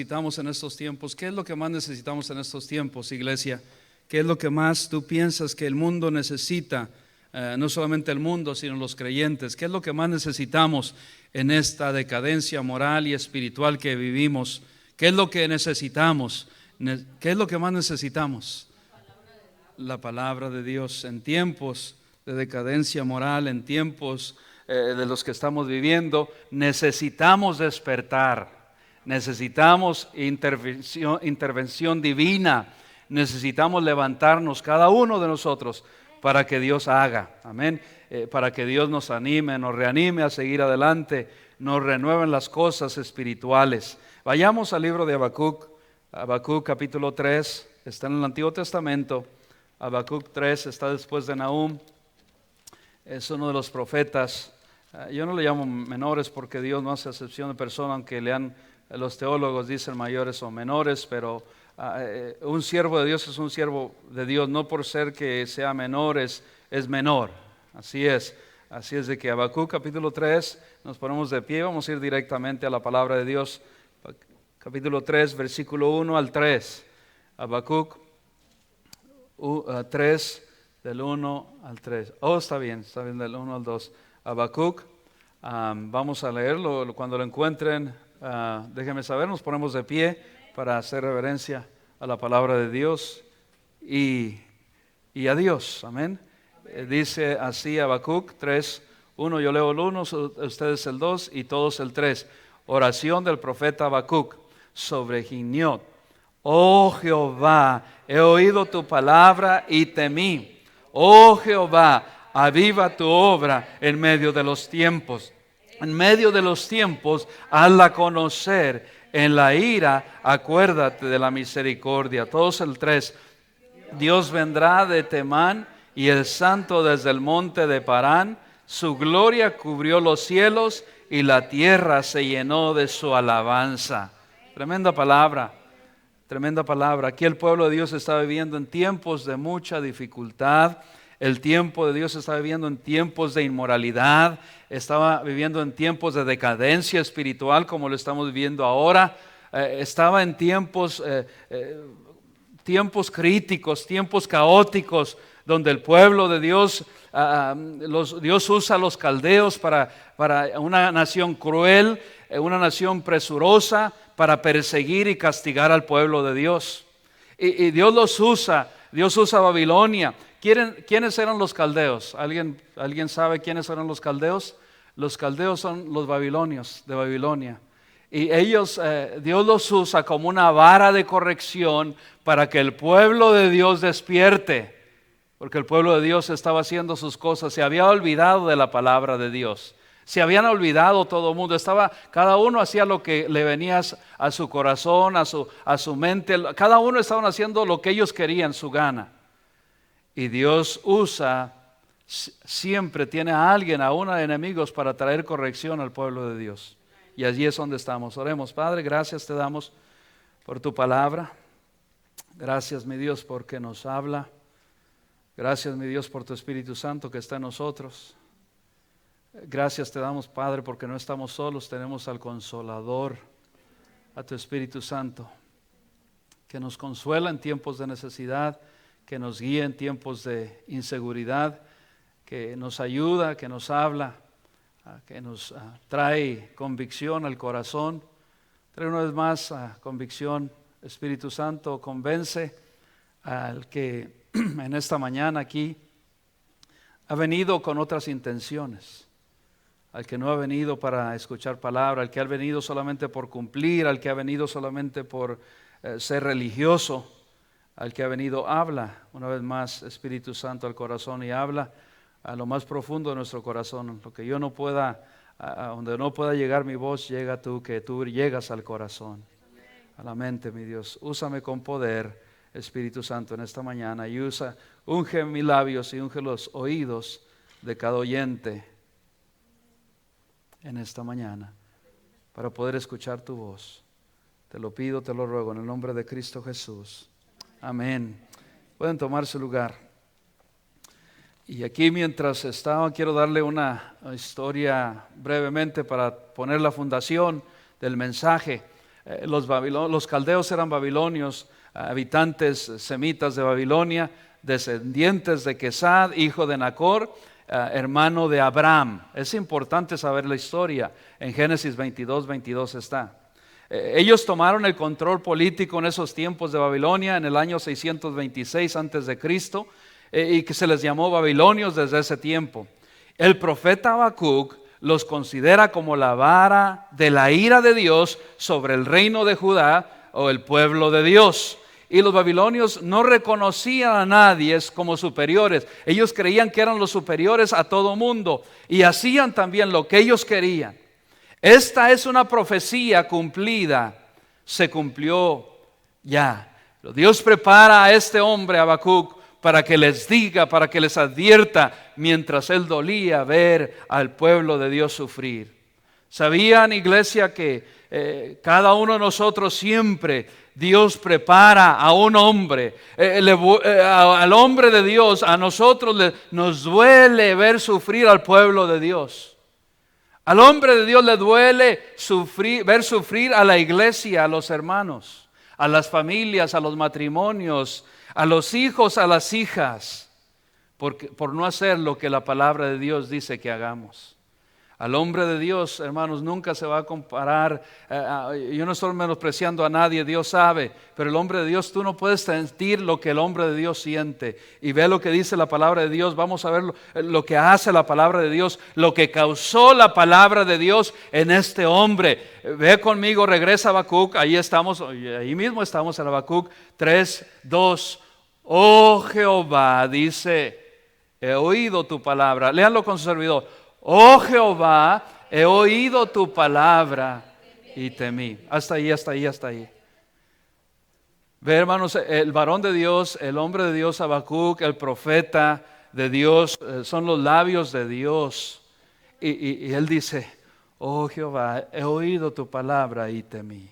necesitamos en estos tiempos? ¿Qué es lo que más necesitamos en estos tiempos, iglesia? ¿Qué es lo que más tú piensas que el mundo necesita? No solamente el mundo, sino los creyentes. ¿Qué es lo que más necesitamos en esta decadencia moral y espiritual que vivimos? ¿Qué es lo que necesitamos? ¿Qué es lo que más necesitamos? La palabra de Dios. En tiempos de decadencia moral, en tiempos de los que estamos viviendo, necesitamos despertar. Necesitamos intervención divina. Necesitamos levantarnos cada uno de nosotros para que Dios haga, amén, para que Dios nos anime, nos reanime a seguir adelante, nos renueven las cosas espirituales. Vayamos al libro de Habacuc. Habacuc capítulo 3, está en el Antiguo Testamento. Habacuc 3 está después de Nahum, es uno de los profetas. Yo no le llamo menores porque Dios no hace excepción de persona, aunque los teólogos dicen mayores o menores, pero un siervo de Dios es un siervo de Dios, no por ser que sea menor es menor. Así es de que Habacuc capítulo 3, nos ponemos de pie, vamos a ir directamente a la palabra de Dios. Capítulo 3, versículo 1 al 3. Habacuc 3, del 1 al 3. Está bien, del 1 al 2. Habacuc, vamos a leerlo, cuando lo encuentren, déjenme saber, nos ponemos de pie para hacer reverencia a la palabra de Dios y a Dios, amén. Dice así Habacuc 3, 1, yo leo el 1, ustedes el 2 y todos el 3. Oración del profeta Habacuc sobre Giniot. Oh Jehová, he oído tu palabra y temí. Oh Jehová, aviva tu obra en medio de los tiempos. En medio de los tiempos, hazla conocer. En la ira, acuérdate de la misericordia. Todos el 3. Dios vendrá de Temán y el santo desde el monte de Parán. Su gloria cubrió los cielos y la tierra se llenó de su alabanza. Tremenda palabra. Tremenda palabra. Aquí el pueblo de Dios está viviendo en tiempos de mucha dificultad. El tiempo de Dios está viviendo en tiempos de inmoralidad. Estaba viviendo en tiempos de decadencia espiritual como lo estamos viviendo ahora. Estaba en tiempos críticos, tiempos caóticos, donde el pueblo de Dios, Dios usa a los caldeos para una nación cruel, una nación presurosa, para perseguir y castigar al pueblo de Dios. Y Dios los usa, Dios usa a Babilonia. ¿Quiénes eran los caldeos? ¿Alguien sabe quiénes eran los caldeos? Los caldeos son los babilonios de Babilonia. Y ellos, Dios los usa como una vara de corrección para que el pueblo de Dios despierte. Porque el pueblo de Dios estaba haciendo sus cosas, se había olvidado de la palabra de Dios. Se habían olvidado todo el mundo, cada uno hacía lo que le venía a su corazón, a su mente. Cada uno estaban haciendo lo que ellos querían, su gana. Y Dios siempre tiene a alguien, a uno de enemigos para traer corrección al pueblo de Dios. Y allí es donde estamos. Oremos. Padre, gracias te damos por tu palabra. Gracias, mi Dios, porque nos habla. Gracias, mi Dios, por tu Espíritu Santo que está en nosotros. Gracias te damos, Padre, porque no estamos solos, tenemos al Consolador, a tu Espíritu Santo, que nos consuela en tiempos de necesidad, que nos guía en tiempos de inseguridad, que nos ayuda, que nos habla, que nos trae convicción al corazón. Trae una vez más convicción, Espíritu Santo, convence al que en esta mañana aquí ha venido con otras intenciones, al que no ha venido para escuchar palabra, al que ha venido solamente por cumplir, al que ha venido solamente por ser religioso, al que ha venido, habla una vez más, Espíritu Santo, al corazón, y habla a lo más profundo de nuestro corazón. Lo que yo no pueda, donde no pueda llegar mi voz, llega tú, que tú llegas al corazón, a la mente, mi Dios. Úsame con poder, Espíritu Santo, en esta mañana, y unge mis labios y unge los oídos de cada oyente en esta mañana, para poder escuchar tu voz. Te lo pido, te lo ruego, en el nombre de Cristo Jesús. Amén. Pueden tomar su lugar. Y aquí mientras estaba, quiero darle una historia brevemente para poner la fundación del mensaje. Los caldeos eran babilonios, habitantes semitas de Babilonia, descendientes de Quesad, hijo de Nacor, hermano de Abraham. Es importante saber la historia. En Génesis 22 está. Ellos tomaron el control político en esos tiempos de Babilonia en el año 626 antes de Cristo, y que se les llamó babilonios desde ese tiempo. El profeta Habacuc los considera como la vara de la ira de Dios sobre el reino de Judá o el pueblo de Dios. Y los babilonios no reconocían a nadie como superiores. Ellos creían que eran los superiores a todo mundo y hacían también lo que ellos querían. Esta es una profecía cumplida, se cumplió ya. Dios prepara a este hombre, Habacuc, para que les diga, para que les advierta, mientras él dolía ver al pueblo de Dios sufrir. ¿Sabían, iglesia, que cada uno de nosotros siempre Dios prepara a un hombre, al hombre de Dios? A nosotros nos duele ver sufrir al pueblo de Dios. Al hombre de Dios le duele ver sufrir a la iglesia, a los hermanos, a las familias, a los matrimonios, a los hijos, a las hijas, por no hacer lo que la palabra de Dios dice que hagamos. Al hombre de Dios, hermanos, nunca se va a comparar. Yo no estoy menospreciando a nadie, Dios sabe, pero el hombre de Dios, tú no puedes sentir lo que el hombre de Dios siente. Y ve lo que dice la palabra de Dios. Vamos a ver lo que hace la palabra de Dios, lo que causó la palabra de Dios en este hombre. Ve conmigo, regresa a Habacuc, ahí mismo estamos en Habacuc 3:2. Oh Jehová, dice, he oído tu palabra. Léanlo con su servidor. Oh Jehová, he oído tu palabra y temí. Hasta ahí. Ve, hermanos, el varón de Dios, el hombre de Dios, Habacuc, el profeta de Dios, son los labios de Dios. Y él dice, oh Jehová, he oído tu palabra y temí.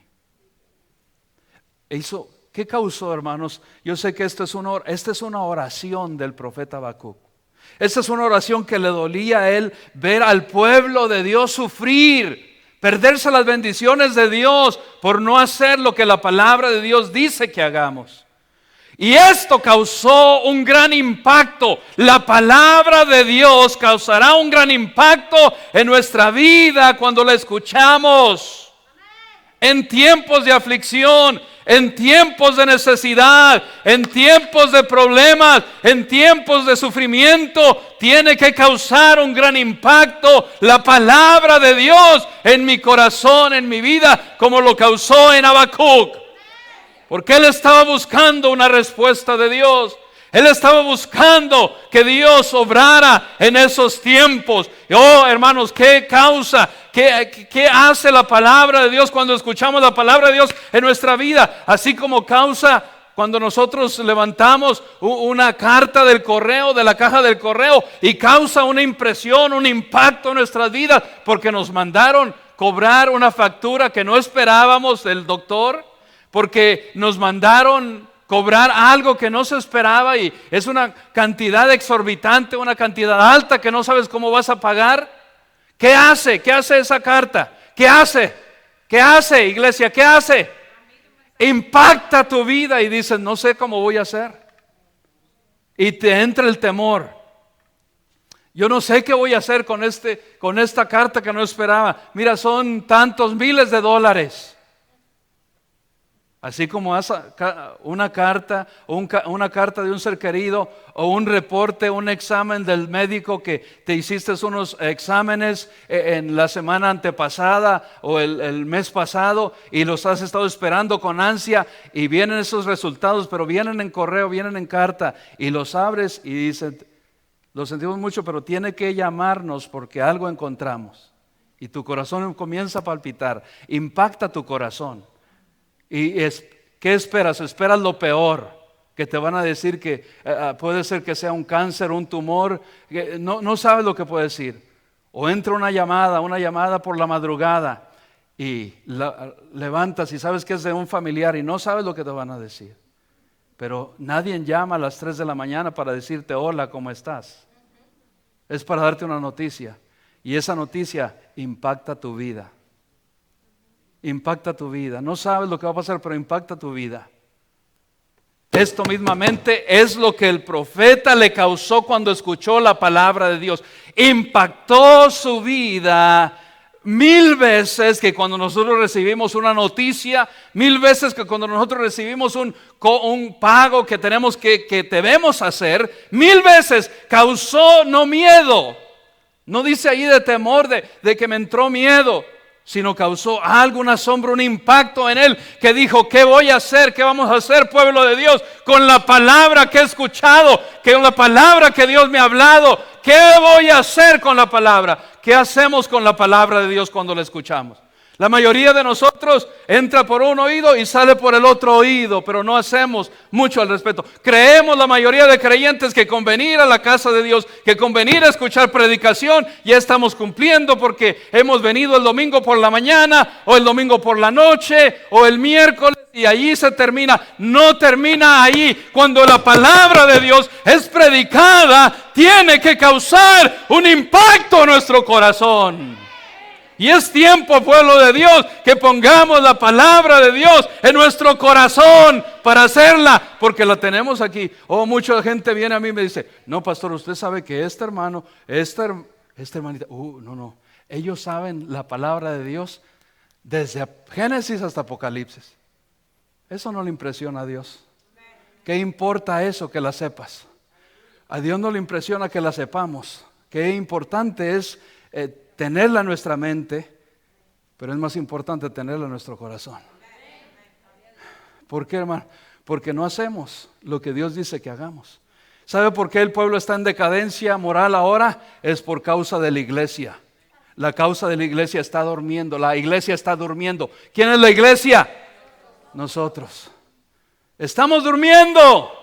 ¿Qué causó, hermanos? Yo sé que esta es una oración del profeta Habacuc. Esta es una oración que le dolía a él ver al pueblo de Dios sufrir, perderse las bendiciones de Dios por no hacer lo que la palabra de Dios dice que hagamos. Y esto causó un gran impacto. La palabra de Dios causará un gran impacto en nuestra vida cuando la escuchamos. En tiempos de aflicción, en tiempos de necesidad, en tiempos de problemas, en tiempos de sufrimiento, tiene que causar un gran impacto la palabra de Dios en mi corazón, en mi vida, como lo causó en Habacuc. Porque él estaba buscando una respuesta de Dios. Él estaba buscando que Dios obrara en esos tiempos. Oh, hermanos, ¿qué causa? ¿Qué hace la palabra de Dios cuando escuchamos la palabra de Dios en nuestra vida? Así como causa cuando nosotros levantamos una carta del correo, de la caja del correo, y causa una impresión, un impacto en nuestras vidas, porque nos mandaron cobrar una factura que no esperábamos del doctor, porque nos mandaron cobrar algo que no se esperaba y es una cantidad exorbitante, una cantidad alta que no sabes cómo vas a pagar. ¿Qué hace? ¿Qué hace esa carta? ¿Qué hace? ¿Qué hace, iglesia? ¿Qué hace? Impacta tu vida y dices, no sé cómo voy a hacer. Y te entra el temor. Yo no sé qué voy a hacer con esta carta que no esperaba. Mira, son tantos miles de dólares. Así como una carta de un ser querido o un reporte, un examen del médico que te hiciste unos exámenes en la semana antepasada o el mes pasado y los has estado esperando con ansia y vienen esos resultados, pero vienen en correo, vienen en carta y los abres y dicen, lo sentimos mucho, pero tiene que llamarnos porque algo encontramos. Y tu corazón comienza a palpitar, impacta tu corazón. ¿Qué esperas? Esperas lo peor, que te van a decir que puede ser que sea un cáncer, un tumor, que no sabes lo que puede decir. O entra una llamada por la madrugada y levantas y sabes que es de un familiar y no sabes lo que te van a decir. Pero nadie llama a las 3 de la mañana para decirte hola, ¿cómo estás? Es para darte una noticia y esa noticia impacta tu vida. impacta tu vida. No sabes lo que va a pasar, pero impacta tu vida. Esto mismamente es lo que el profeta le causó cuando escuchó la palabra de Dios. Impactó su vida 1000 veces que cuando nosotros recibimos una noticia, 1000 veces que cuando nosotros recibimos un pago que tenemos que debemos hacer, 1000 veces causó no miedo. No dice ahí de temor, de que me entró miedo, sino causó algo, un asombro, un impacto en él, que dijo: ¿qué voy a hacer? ¿Qué vamos a hacer, pueblo de Dios? Con la palabra que he escuchado, con la palabra que Dios me ha hablado, ¿qué voy a hacer con la palabra? ¿Qué hacemos con la palabra de Dios cuando la escuchamos? La mayoría de nosotros entra por un oído y sale por el otro oído, pero no hacemos mucho al respecto. Creemos, la mayoría de creyentes, que con venir a la casa de Dios, que con venir a escuchar predicación, ya estamos cumpliendo porque hemos venido el domingo por la mañana, o el domingo por la noche, o el miércoles, y allí se termina. No termina ahí. Cuando la palabra de Dios es predicada, tiene que causar un impacto en nuestro corazón. Y es tiempo, pueblo de Dios, que pongamos la palabra de Dios en nuestro corazón para hacerla, porque la tenemos aquí. Mucha gente viene a mí y me dice: no, pastor, usted sabe que este hermano, esta hermanita, no, ellos saben la palabra de Dios desde Génesis hasta Apocalipsis. Eso no le impresiona a Dios. ¿Qué importa eso, que la sepas? A Dios no le impresiona que la sepamos. Qué importante es tenerla en nuestra mente, pero es más importante tenerla en nuestro corazón. ¿Por qué, hermano? Porque no hacemos lo que Dios dice que hagamos. ¿Sabe por qué el pueblo está en decadencia moral ahora? Es por causa de la iglesia. La causa de la iglesia está durmiendo. La iglesia está durmiendo. ¿Quién es la iglesia? Nosotros. Estamos durmiendo.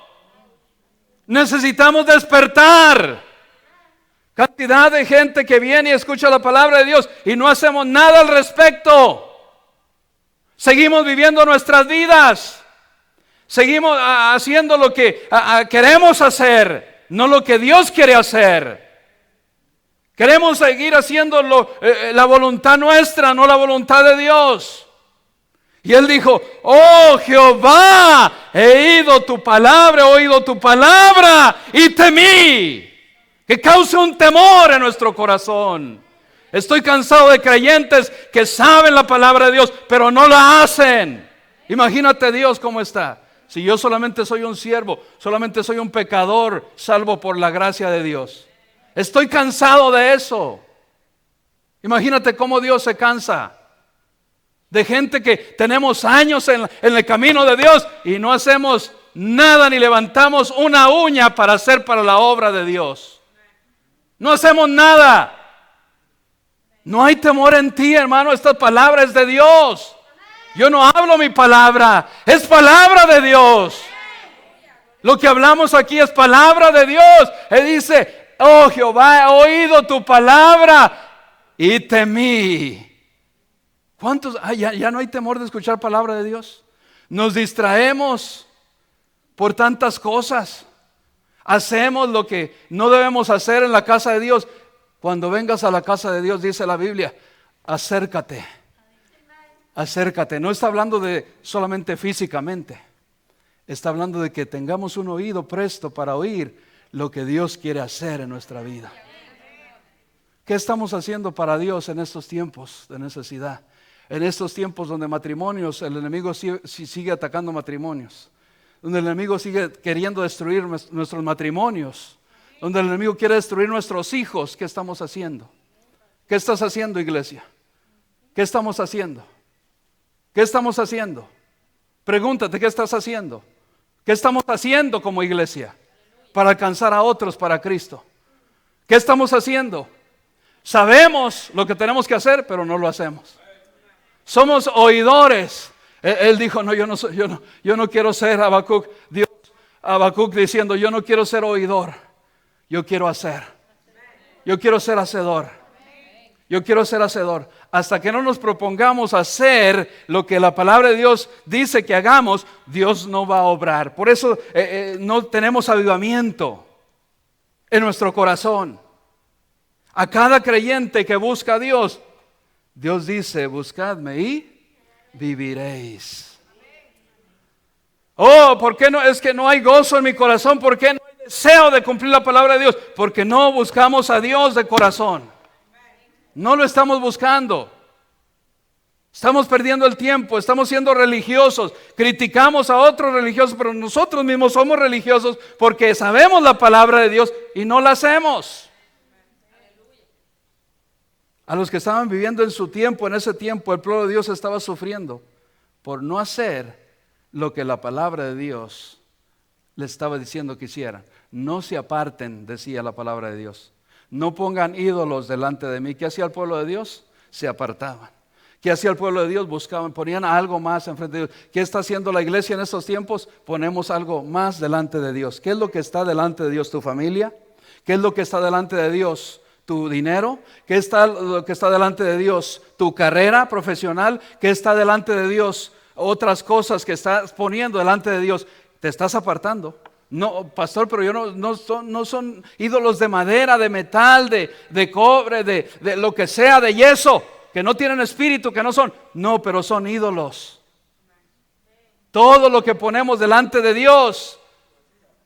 Necesitamos despertar. Cantidad de gente que viene y escucha la palabra de Dios y no hacemos nada al respecto. Seguimos viviendo nuestras vidas. Seguimos haciendo lo que queremos hacer, no lo que Dios quiere hacer. Queremos seguir haciendo la voluntad nuestra, no la voluntad de Dios. Y él dijo: oh Jehová, he oído tu palabra y temí. Que cause un temor en nuestro corazón. Estoy cansado de creyentes que saben la palabra de Dios, pero no la hacen. Imagínate Dios cómo está. Si yo solamente soy un siervo, solamente soy un pecador, salvo por la gracia de Dios. Estoy cansado de eso. Imagínate cómo Dios se cansa de gente que tenemos años en el camino de Dios y no hacemos nada, ni levantamos una uña para hacer para la obra de Dios. No hacemos nada. No hay temor en ti, hermano. Esta palabra es de Dios. Yo no hablo mi palabra, es palabra de Dios. Lo que hablamos aquí es palabra de Dios. Él dice: oh Jehová, he oído tu palabra y temí. ¿Cuántos? Ya no hay temor de escuchar palabra de Dios. Nos distraemos por tantas cosas. Hacemos lo que no debemos hacer en la casa de Dios. Cuando vengas a la casa de Dios, dice la Biblia, acércate. Acércate. No está hablando de solamente físicamente. Está hablando de que tengamos un oído presto para oír lo que Dios quiere hacer en nuestra vida. ¿Qué estamos haciendo para Dios en estos tiempos de necesidad? En estos tiempos donde matrimonios, el enemigo sigue atacando matrimonios. Donde el enemigo sigue queriendo destruir nuestros matrimonios, donde el enemigo quiere destruir nuestros hijos. ¿Qué estamos haciendo? ¿Qué estás haciendo, iglesia? ¿Qué estamos haciendo? ¿Qué estamos haciendo? Pregúntate, ¿qué estás haciendo? ¿Qué estamos haciendo como iglesia para alcanzar a otros para Cristo? ¿Qué estamos haciendo? Sabemos lo que tenemos que hacer, pero no lo hacemos. Somos oidores. Él dijo: no, yo no quiero ser Habacuc. Habacuc diciendo: yo no quiero ser oidor, yo quiero hacer. Yo quiero ser hacedor. Yo quiero ser hacedor. Hasta que no nos propongamos hacer lo que la palabra de Dios dice que hagamos, Dios no va a obrar. Por eso no tenemos avivamiento en nuestro corazón. A cada creyente que busca a Dios, Dios dice: buscadme y viviréis. Oh, ¿por qué no? Es que no hay gozo en mi corazón. ¿Por qué no hay deseo de cumplir la palabra de Dios? Porque no buscamos a Dios de corazón. No lo estamos buscando. Estamos perdiendo el tiempo, estamos siendo religiosos, criticamos a otros religiosos, pero nosotros mismos somos religiosos porque sabemos la palabra de Dios y no la hacemos. A los que estaban viviendo en su tiempo, en ese tiempo, el pueblo de Dios estaba sufriendo por no hacer lo que la palabra de Dios les estaba diciendo que hicieran. No se aparten, decía la palabra de Dios. No pongan ídolos delante de mí. ¿Qué hacía el pueblo de Dios? Se apartaban. ¿Qué hacía el pueblo de Dios? Buscaban, ponían algo más enfrente de Dios. ¿Qué está haciendo la iglesia en estos tiempos? Ponemos algo más delante de Dios. ¿Qué es lo que está delante de Dios? ¿Tu familia? ¿Qué es lo que está delante de Dios? ¿Tu dinero? ¿Qué es lo que está delante de Dios? ¿Tu carrera profesional? ¿Qué está delante de Dios? Otras cosas que estás poniendo delante de Dios. Te estás apartando. No, pastor, pero yo no son ídolos de madera, de metal, de cobre, de lo que sea, de yeso, que no tienen espíritu, que no son. No, pero son ídolos. Todo lo que ponemos delante de Dios,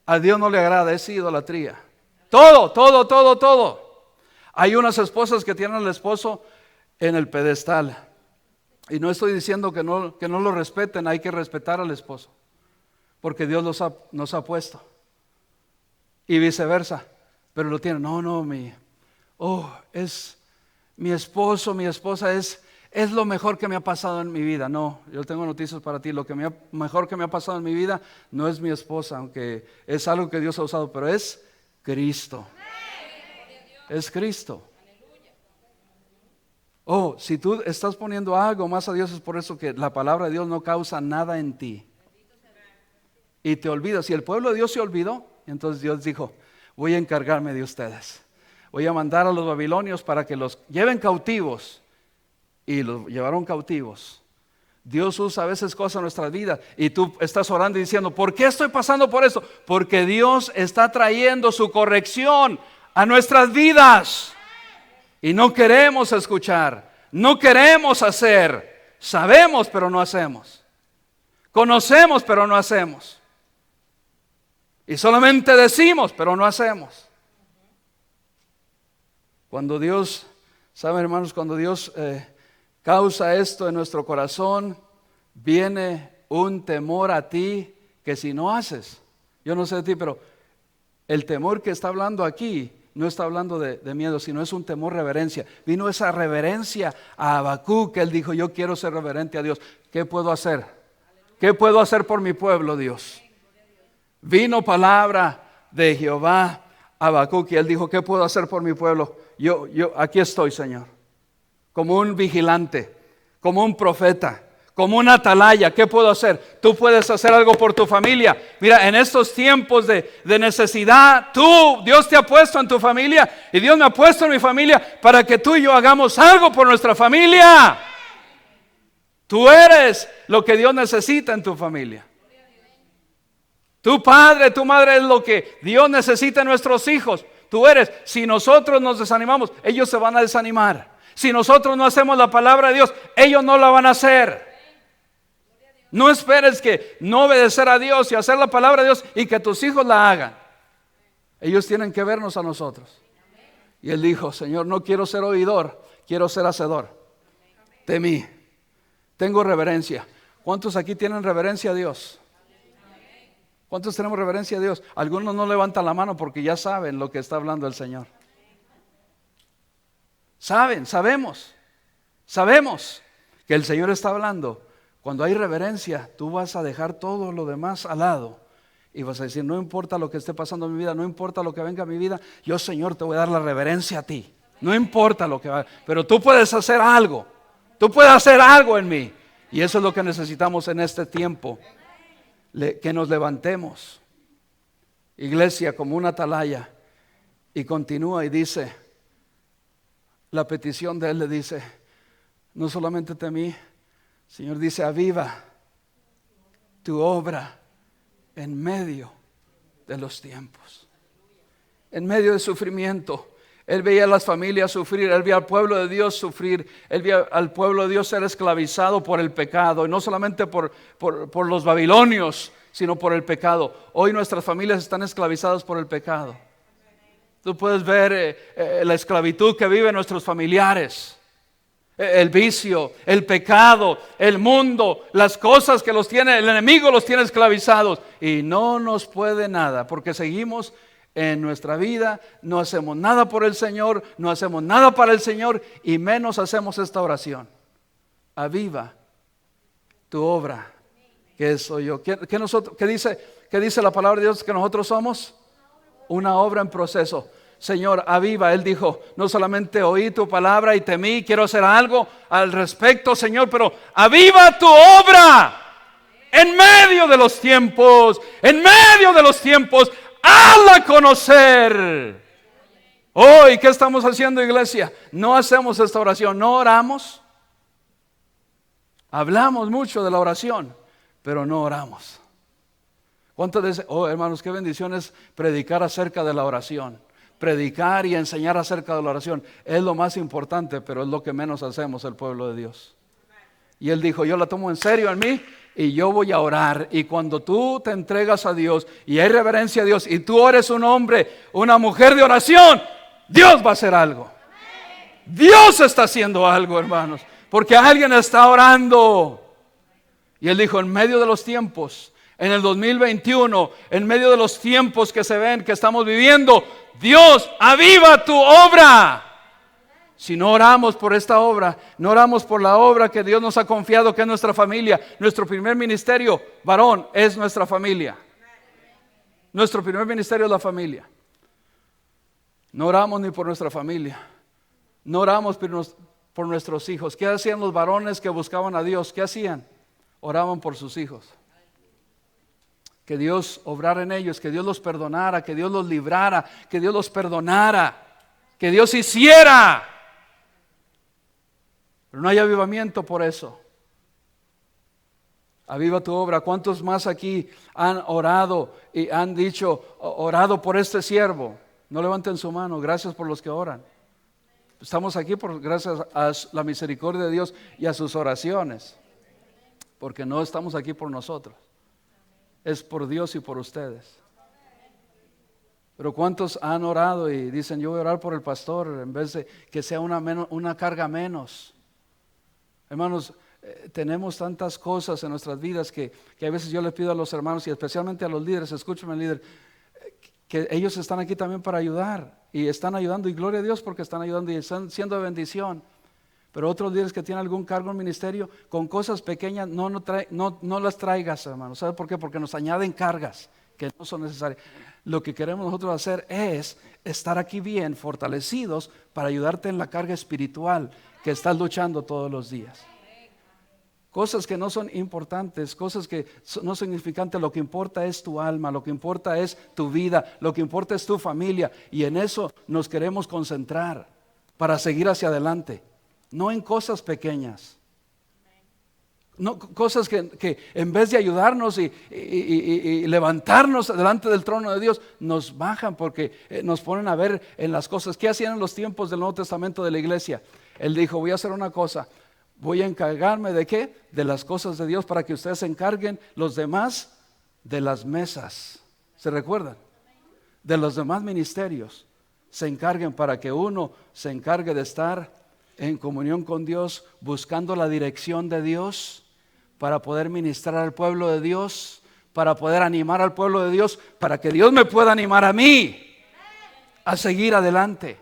a Dios no le agrada, es idolatría. Todo. Hay unas esposas que tienen al esposo en el pedestal. Y no estoy diciendo que no lo respeten, hay que respetar al esposo. Porque Dios nos ha puesto. Y viceversa. Pero lo tienen, es mi esposo, mi esposa es lo mejor que me ha pasado en mi vida. No, yo tengo noticias para ti. Lo que mejor que me ha pasado en mi vida no es mi esposa, aunque es algo que Dios ha usado, pero es Cristo. Es Cristo. Oh, si tú estás poniendo algo más a Dios, es por eso que la palabra de Dios no causa nada en ti. Y te olvidas. Y el pueblo de Dios se olvidó. Entonces Dios dijo, voy a encargarme de ustedes. Voy a mandar a los babilonios para que los lleven cautivos. Y los llevaron cautivos. Dios usa a veces cosas en nuestras vidas. Y tú estás orando y diciendo, ¿por qué estoy pasando por esto? Porque Dios está trayendo su corrección a nuestras vidas. Y no queremos escuchar. No queremos hacer. Sabemos pero no hacemos. Conocemos pero no hacemos. Y solamente decimos, pero no hacemos. Cuando Dios, ¿saben, hermanos? Cuando Dios causa esto en nuestro corazón, viene un temor a ti que si no haces, yo no sé de ti, pero el temor que está hablando aquí no está hablando de miedo, sino es un temor, reverencia. Vino esa reverencia a Habacuc, que él dijo, yo quiero ser reverente a Dios. ¿Qué puedo hacer? ¿Qué puedo hacer por mi pueblo, Dios? Vino palabra de Jehová a Habacuc y él dijo, ¿qué puedo hacer por mi pueblo? Yo aquí estoy, Señor, como un vigilante, como un profeta, como una atalaya. ¿Qué puedo hacer? Tú puedes hacer algo por tu familia. Mira, en estos tiempos de necesidad, Dios te ha puesto en tu familia y Dios me ha puesto en mi familia para que tú y yo hagamos algo por nuestra familia. Tú eres lo que Dios necesita en tu familia. Tu padre, tu madre es lo que Dios necesita en nuestros hijos. Tú eres. Si nosotros nos desanimamos, ellos se van a desanimar. Si nosotros no hacemos la palabra de Dios, ellos no la van a hacer. No esperes que no obedecer a Dios y hacer la palabra de Dios y que tus hijos la hagan. Ellos tienen que vernos a nosotros. Y él dijo, Señor, no quiero ser oidor, quiero ser hacedor de mí. Tengo reverencia. ¿Cuántos aquí tienen reverencia a Dios? ¿Cuántos tenemos reverencia a Dios? Algunos no levantan la mano porque ya saben lo que está hablando el Señor. Sabemos que el Señor está hablando. Cuando hay reverencia, tú vas a dejar todo lo demás al lado y vas a decir, no importa lo que esté pasando en mi vida, no importa lo que venga a mi vida, yo, Señor, te voy a dar la reverencia a ti. No importa lo que va, pero tú puedes hacer algo. Tú puedes hacer algo en mí. Y eso es lo que necesitamos en este tiempo. Que nos levantemos, iglesia, como una atalaya. Y continúa y dice, la petición de él le dice, no solamente de mí, Señor, dice, aviva tu obra en medio de los tiempos, en medio del sufrimiento, Él veía a las familias sufrir, él veía al pueblo de Dios sufrir, él veía al pueblo de Dios ser esclavizado por el pecado, y no solamente por los babilonios, sino por el pecado. Hoy nuestras familias están esclavizadas por el pecado. Tú puedes ver la esclavitud que viven nuestros familiares, el vicio, el pecado, el mundo, las cosas que los tiene, el enemigo los tiene esclavizados, y no nos puede nada, porque seguimos en nuestra vida, no hacemos nada por el Señor, no hacemos nada para el Señor, y menos hacemos esta oración: aviva tu obra, que soy yo. ¿Qué dice la palabra de Dios que nosotros somos? Una obra en proceso. Señor, aviva. Él dijo: no solamente oí tu palabra y temí, quiero hacer algo al respecto, Señor, pero aviva tu obra en medio de los tiempos, hazla conocer. Hoy, ¿qué estamos haciendo, iglesia? No hacemos esta oración, no oramos. Hablamos mucho de la oración, pero no oramos. ¿Cuántos dicen: oh, hermanos, qué bendición es predicar acerca de la oración? Predicar y enseñar acerca de la oración es lo más importante, pero es lo que menos hacemos el pueblo de Dios. Y él dijo: yo la tomo en serio en mí, y yo voy a orar. Y cuando tú te entregas a Dios y hay reverencia a Dios, y tú eres un hombre, una mujer de oración, Dios va a hacer algo. Dios está haciendo algo, hermanos, porque alguien está orando. Y él dijo: en medio de los tiempos, en el 2021, en medio de los tiempos que se ven, que estamos viviendo, Dios, aviva tu obra. Si no oramos por esta obra, no oramos por la obra que Dios nos ha confiado, que es nuestra familia. Nuestro primer ministerio, varón, es nuestra familia. Nuestro primer ministerio es la familia. No oramos ni por nuestra familia, no oramos por nuestros hijos. ¿Qué hacían los varones que buscaban a Dios? ¿Qué hacían? Oraban por sus hijos. Que Dios obrara en ellos, que Dios los perdonara, que Dios los librara, que Dios los perdonara, que Dios hiciera. Pero no hay avivamiento por eso. Aviva tu obra. ¿Cuántos más aquí han orado y han dicho: orado por este siervo? No levanten su mano. Gracias por los que oran. Estamos aquí gracias a la misericordia de Dios y a sus oraciones, porque no estamos aquí por nosotros, es por Dios y por ustedes. Pero ¿cuántos han orado y dicen: yo voy a orar por el pastor, en vez de que sea una carga menos? Hermanos, tenemos tantas cosas en nuestras vidas que a veces yo les pido a los hermanos, y especialmente a los líderes: escúchame, líder, que ellos están aquí también para ayudar, y están ayudando, y gloria a Dios porque están ayudando y están siendo de bendición. Pero otros líderes que tienen algún cargo en ministerio, con cosas pequeñas no las traigas, hermanos. ¿Sabe por qué? Porque nos añaden cargas que no son necesarias. Lo que queremos nosotros hacer es estar aquí bien fortalecidos para ayudarte en la carga espiritual que estás luchando todos los días. Cosas que no son importantes, cosas que no son significantes. Lo que importa es tu alma, lo que importa es tu vida, lo que importa es tu familia, y en eso nos queremos concentrar para seguir hacia adelante. No en cosas pequeñas, no, cosas que en vez de ayudarnos y levantarnos delante del trono de Dios, nos bajan, porque nos ponen a ver en las cosas. ¿Qué hacían en los tiempos del Nuevo Testamento de la iglesia? Él dijo: voy a hacer una cosa, voy a encargarme ¿de qué? De las cosas de Dios, para que ustedes se encarguen los demás de las mesas. ¿Se recuerdan? De los demás ministerios se encarguen, para que uno se encargue de estar en comunión con Dios, buscando la dirección de Dios, para poder ministrar al pueblo de Dios, para poder animar al pueblo de Dios, para que Dios me pueda animar a mí a seguir adelante.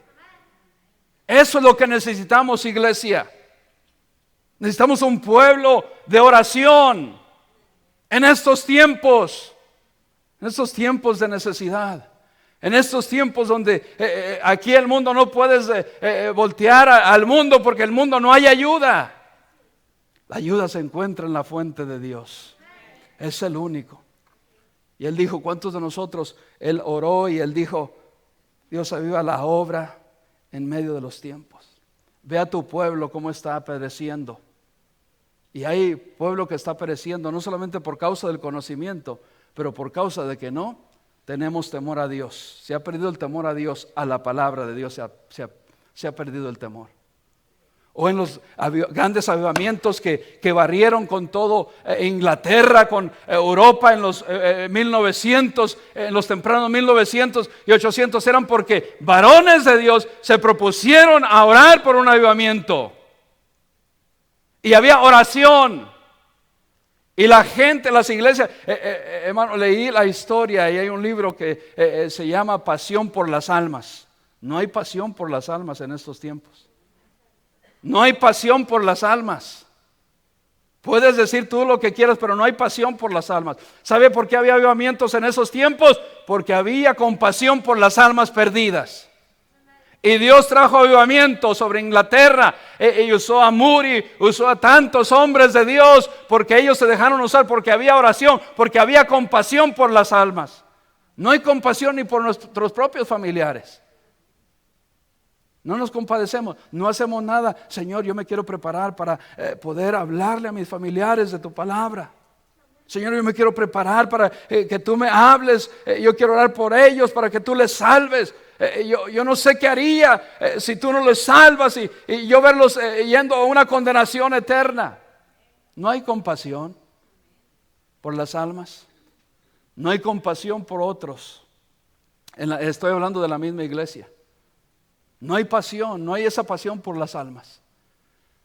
Eso es lo que necesitamos, iglesia. Necesitamos un pueblo de oración en estos tiempos de necesidad. En estos tiempos donde aquí el mundo no puedes voltear al mundo, porque el mundo no hay ayuda. La ayuda se encuentra en la fuente de Dios. Es el único. Y él dijo: ¿cuántos de nosotros? Él oró y él dijo: Dios, aviva la obra en medio de los tiempos. Ve a tu pueblo cómo está pereciendo. Y hay pueblo que está pereciendo no solamente por causa del conocimiento, pero por causa de que no tenemos temor a Dios. Se ha perdido el temor a Dios, a la palabra de Dios se ha perdido el temor. O en los grandes avivamientos que barrieron con todo Inglaterra, con Europa en los 1900, en los tempranos 1900 y 800, eran porque varones de Dios se propusieron a orar por un avivamiento. Y había oración. Y la gente, las iglesias, hermano, leí la historia y hay un libro que se llama Pasión por las almas. No hay pasión por las almas en estos tiempos. No hay pasión por las almas. Puedes decir tú lo que quieras, pero no hay pasión por las almas. ¿Sabe por qué había avivamientos en esos tiempos? Porque había compasión por las almas perdidas. Y Dios trajo avivamiento sobre Inglaterra y usó a Moody, usó a tantos hombres de Dios, porque ellos se dejaron usar, porque había oración, porque había compasión por las almas. No hay compasión ni por nuestros propios familiares. No nos compadecemos, no hacemos nada. Señor, yo me quiero preparar para poder hablarle a mis familiares de tu palabra. Señor, yo me quiero preparar para que tú me hables. Yo quiero orar por ellos para que tú les salves. Yo no sé qué haría si tú no les salvas y yo verlos yendo a una condenación eterna. No hay compasión por las almas. No hay compasión por otros. Estoy hablando de la misma iglesia. No hay pasión, no hay esa pasión por las almas.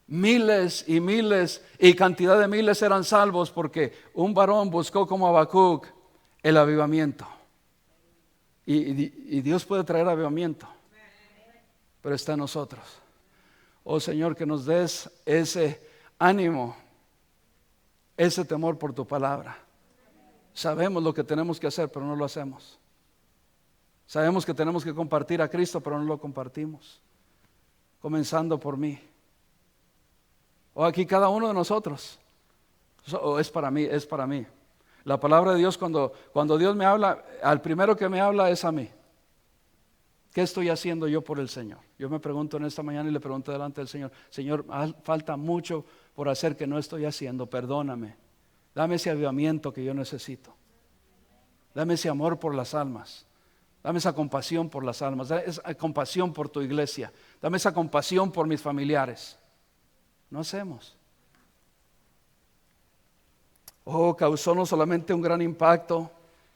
Miles y miles y cantidad de miles eran salvos porque un varón buscó como Habacuc el avivamiento. Y Dios puede traer avivamiento, pero está en nosotros. Oh Señor, que nos des ese ánimo, ese temor por tu palabra. Sabemos lo que tenemos que hacer, pero no lo hacemos. Sabemos que tenemos que compartir a Cristo, pero no lo compartimos. Comenzando por mí. O aquí cada uno de nosotros. O es para mí, es para mí. La palabra de Dios, cuando Dios me habla, al primero que me habla es a mí. ¿Qué estoy haciendo yo por el Señor? Yo me pregunto en esta mañana y le pregunto delante del Señor: Señor, falta mucho por hacer que no estoy haciendo, perdóname. Dame ese avivamiento que yo necesito. Dame ese amor por las almas. Dame esa compasión por las almas, dame esa compasión por tu iglesia, dame esa compasión por mis familiares. No hacemos. Oh, causó no solamente un gran impacto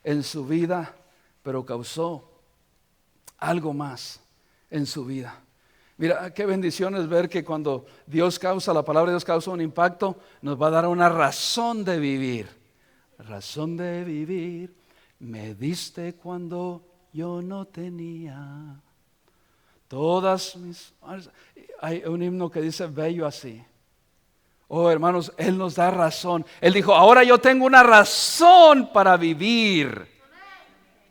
en su vida, pero causó algo más en su vida. Mira, qué bendición es ver que cuando Dios causa, la palabra de Dios causa un impacto, nos va a dar una razón de vivir. Razón de vivir, me diste cuando yo no tenía todas mis... Hay un himno que dice bello así. Oh hermanos, Él nos da razón. Él dijo: ahora yo tengo una razón para vivir.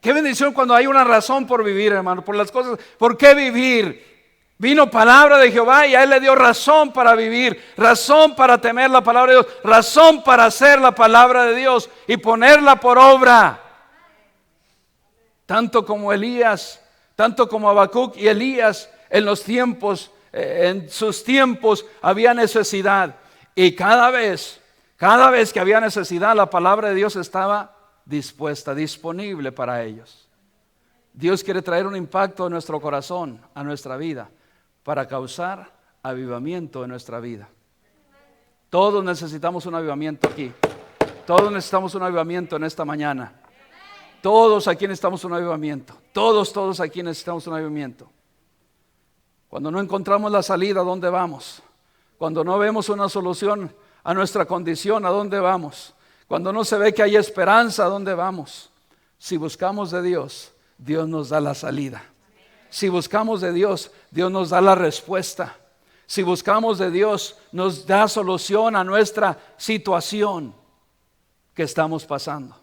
Qué bendición cuando hay una razón por vivir, hermano, por las cosas. ¿Por qué vivir? Vino palabra de Jehová y a Él le dio razón para vivir, razón para temer la palabra de Dios, razón para hacer la palabra de Dios y ponerla por obra. Tanto como Elías, tanto como Habacuc y Elías, en los tiempos, en sus tiempos había necesidad. Y cada vez que había necesidad, la palabra de Dios estaba dispuesta, disponible para ellos. Dios quiere traer un impacto a nuestro corazón, a nuestra vida, para causar avivamiento en nuestra vida. Todos necesitamos un avivamiento aquí. Todos necesitamos un avivamiento en esta mañana. Todos aquí necesitamos un avivamiento. Todos aquí necesitamos un avivamiento. Cuando no encontramos la salida, ¿a dónde vamos? Cuando no vemos una solución a nuestra condición, ¿a dónde vamos? Cuando no se ve que hay esperanza, ¿a dónde vamos? Si buscamos de Dios, Dios nos da la salida. Si buscamos de Dios, Dios nos da la respuesta. Si buscamos de Dios, nos da solución a nuestra situación que estamos pasando.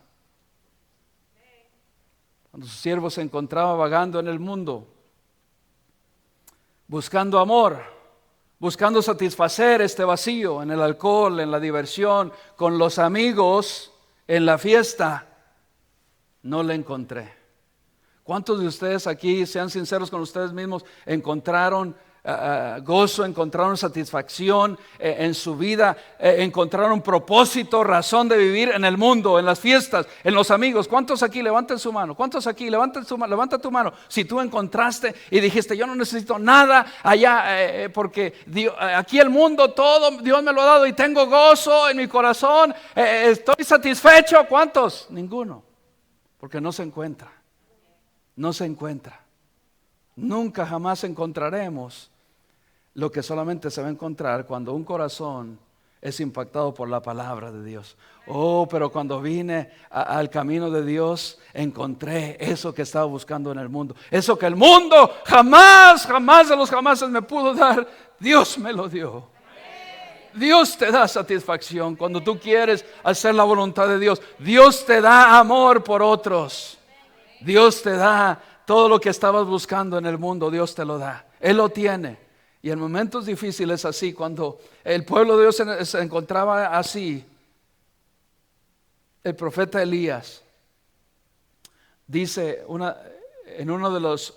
Cuando su siervo se encontraba vagando en el mundo, buscando amor, buscando satisfacer este vacío en el alcohol, en la diversión, con los amigos, en la fiesta, no le encontré. ¿Cuántos de ustedes aquí, sean sinceros con ustedes mismos, encontraron gozo, encontraron satisfacción en su vida, encontraron propósito, razón de vivir en el mundo, en las fiestas, en los amigos. ¿Cuántos aquí levanten su mano? ¿Cuántos aquí levanten su mano? Levanta tu mano. Si tú encontraste y dijiste, yo no necesito nada allá, porque aquí el mundo todo Dios me lo ha dado y tengo gozo en mi corazón, estoy satisfecho. ¿Cuántos? Ninguno, porque no se encuentra. No se encuentra. Nunca jamás encontraremos lo que solamente se va a encontrar cuando un corazón es impactado por la palabra de Dios. Oh, pero cuando vine al camino de Dios, encontré eso que estaba buscando en el mundo. Eso que el mundo jamás de los jamases me pudo dar, Dios me lo dio. Dios te da satisfacción cuando tú quieres hacer la voluntad de Dios. Dios te da amor por otros. Dios te da todo lo que estabas buscando en el mundo, Dios te lo da. Él lo tiene. Y en momentos difíciles así, cuando el pueblo de Dios se encontraba así, el profeta Elías dice en uno de los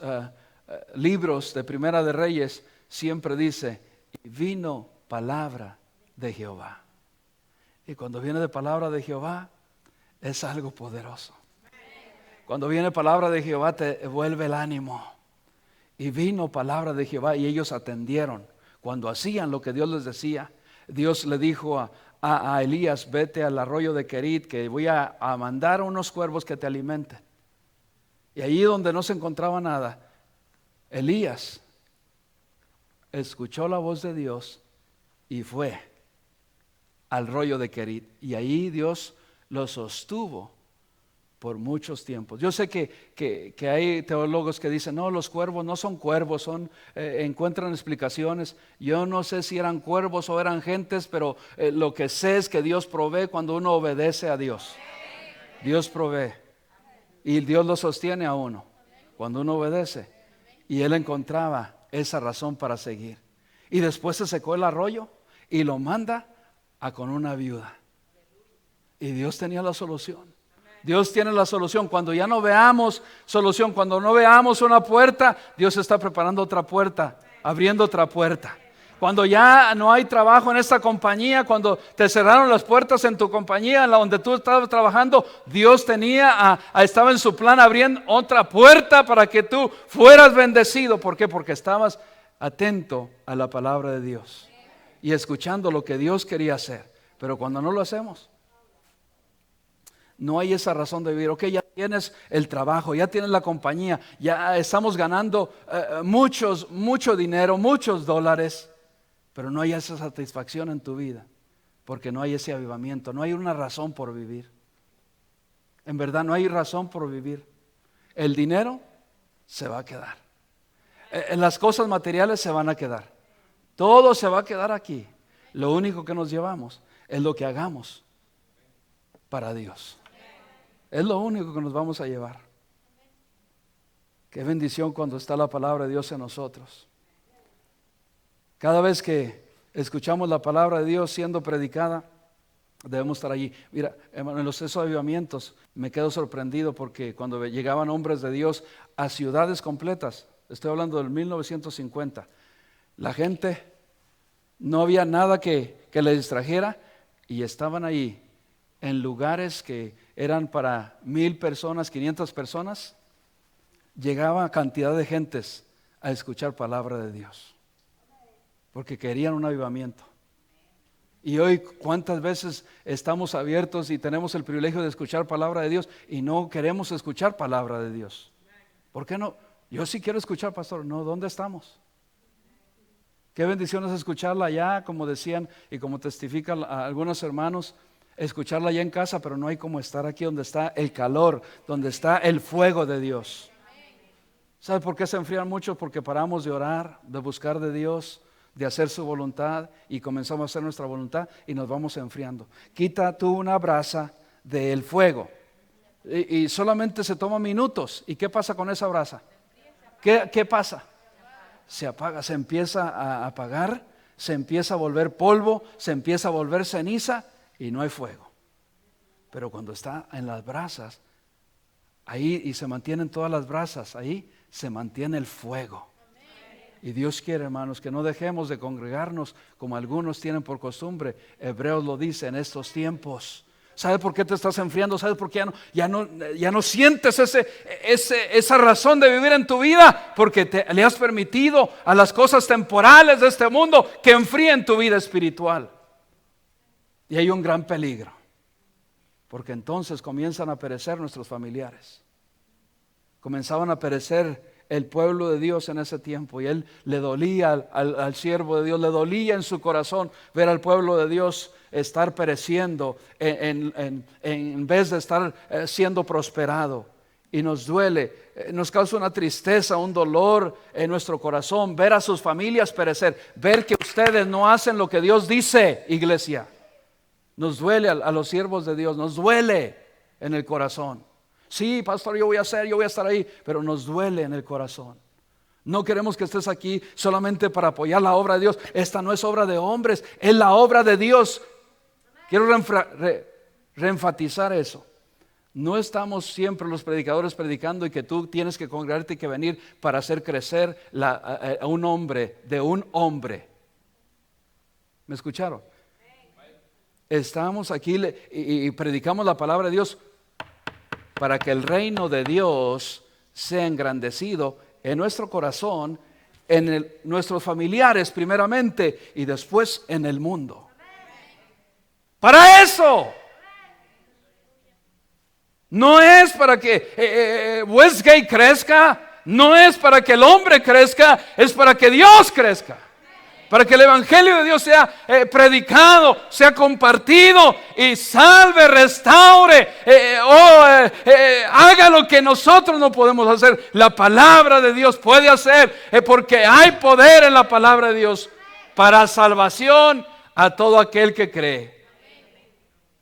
libros de Primera de Reyes, siempre dice, y vino palabra de Jehová. Y cuando viene de palabra de Jehová, es algo poderoso. Cuando viene palabra de Jehová te vuelve el ánimo. Y vino palabra de Jehová y ellos atendieron. Cuando hacían lo que Dios les decía, Dios le dijo a Elías, vete al arroyo de Querit, que voy a mandar unos cuervos que te alimenten. Y allí donde no se encontraba nada, Elías escuchó la voz de Dios y fue al arroyo de Querit. Y ahí Dios lo sostuvo por muchos tiempos. Yo sé que hay teólogos que dicen, no, los cuervos no son cuervos, encuentran explicaciones. Yo no sé si eran cuervos o eran gentes, pero lo que sé es que Dios provee cuando uno obedece a Dios. Dios provee y Dios lo sostiene a uno cuando uno obedece. Y él encontraba esa razón para seguir. Y después se secó el arroyo y lo manda con una viuda. Y Dios tenía la solución. Dios tiene la solución. Cuando ya no veamos solución, cuando no veamos una puerta, Dios está preparando otra puerta, abriendo otra puerta. Cuando ya no hay trabajo en esta compañía, cuando te cerraron las puertas en tu compañía, en la donde tú estabas trabajando, Dios estaba en su plan abriendo otra puerta para que tú fueras bendecido. ¿Por qué? Porque estabas atento a la palabra de Dios y escuchando lo que Dios quería hacer. Pero cuando no lo hacemos, no hay esa razón de vivir. Ok, ya tienes el trabajo, ya tienes la compañía, ya estamos ganando mucho dinero, muchos dólares, pero no hay esa satisfacción en tu vida, porque no hay ese avivamiento, no hay una razón por vivir. En verdad no hay razón por vivir. El dinero se va a quedar. Las cosas materiales se van a quedar. Todo se va a quedar aquí. Lo único que nos llevamos es lo que hagamos para Dios. Es lo único que nos vamos a llevar. Qué bendición cuando está la palabra de Dios en nosotros. Cada vez que escuchamos la palabra de Dios siendo predicada, debemos estar allí. Mira, en los esos avivamientos me quedo sorprendido porque cuando llegaban hombres de Dios a ciudades completas, estoy hablando del 1950, la gente no había nada que les distrajera y estaban ahí en lugares que eran para 1,000 personas, 500 personas, llegaba cantidad de gentes a escuchar palabra de Dios, porque querían un avivamiento. Y hoy, ¿cuántas veces estamos abiertos y tenemos el privilegio de escuchar palabra de Dios y no queremos escuchar palabra de Dios? ¿Por qué no? Yo sí quiero escuchar, pastor. No, ¿dónde estamos? Qué bendición es escucharla allá, como decían y como testifican algunos hermanos, escucharla allá en casa, pero no hay como estar aquí donde está el calor, donde está el fuego de Dios. ¿Sabe por qué se enfrían mucho? Porque paramos de orar, de buscar de Dios, de hacer su voluntad y comenzamos a hacer nuestra voluntad y nos vamos enfriando. Quita tú una brasa del fuego y solamente se toma minutos. ¿Y qué pasa con esa brasa? ¿Qué pasa? Se apaga, se empieza a apagar, se empieza a volver polvo, se empieza a volver ceniza y no hay fuego. Pero cuando está en las brasas, ahí y se mantienen todas las brasas, ahí se mantiene el fuego. Y Dios quiere, hermanos, que no dejemos de congregarnos como algunos tienen por costumbre. Hebreos lo dice en estos tiempos. ¿Sabe por qué te estás enfriando? ¿Sabes por qué ya no sientes esa razón de vivir en tu vida? Porque le has permitido a las cosas temporales de este mundo que enfríen tu vida espiritual. Y hay un gran peligro, porque entonces comienzan a perecer nuestros familiares. Comenzaban a perecer el pueblo de Dios en ese tiempo, y él le dolía al siervo de Dios, le dolía en su corazón ver al pueblo de Dios estar pereciendo en vez de estar siendo prosperado. Y nos duele, nos causa una tristeza, un dolor en nuestro corazón ver a sus familias perecer, ver que ustedes no hacen lo que Dios dice, iglesia. Nos duele a los siervos de Dios, nos duele en el corazón. Sí, pastor, yo voy a estar ahí, pero nos duele en el corazón. No queremos que estés aquí solamente para apoyar la obra de Dios. Esta no es obra de hombres, es la obra de Dios. Quiero reenfatizar eso. No estamos siempre los predicadores predicando y que tú tienes que congregarte y que venir para hacer crecer a un hombre, de un hombre. ¿Me escucharon? Estamos aquí y predicamos la palabra de Dios para que el reino de Dios sea engrandecido en nuestro corazón, en nuestros familiares primeramente y después en el mundo. Para eso. No es para que Westgate crezca, no es para que el hombre crezca, es para que Dios crezca. Para que el evangelio de Dios sea predicado, sea compartido y salve, restaure, haga lo que nosotros no podemos hacer. La palabra de Dios puede hacer, porque hay poder en la palabra de Dios para salvación a todo aquel que cree.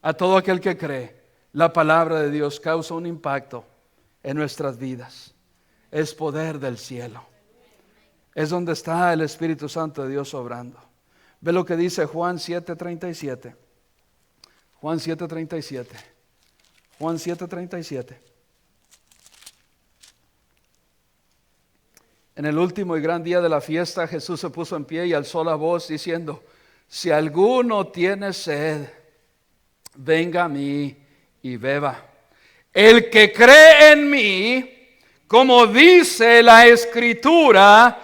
A todo aquel que cree. La palabra de Dios causa un impacto en nuestras vidas. Es poder del cielo. Es donde está el Espíritu Santo de Dios obrando. Ve lo que dice Juan 7:37. Juan 7:37. Juan 7:37. En el último y gran día de la fiesta, Jesús se puso en pie y alzó la voz diciendo: si alguno tiene sed, venga a mí y beba. El que cree en mí, como dice la Escritura,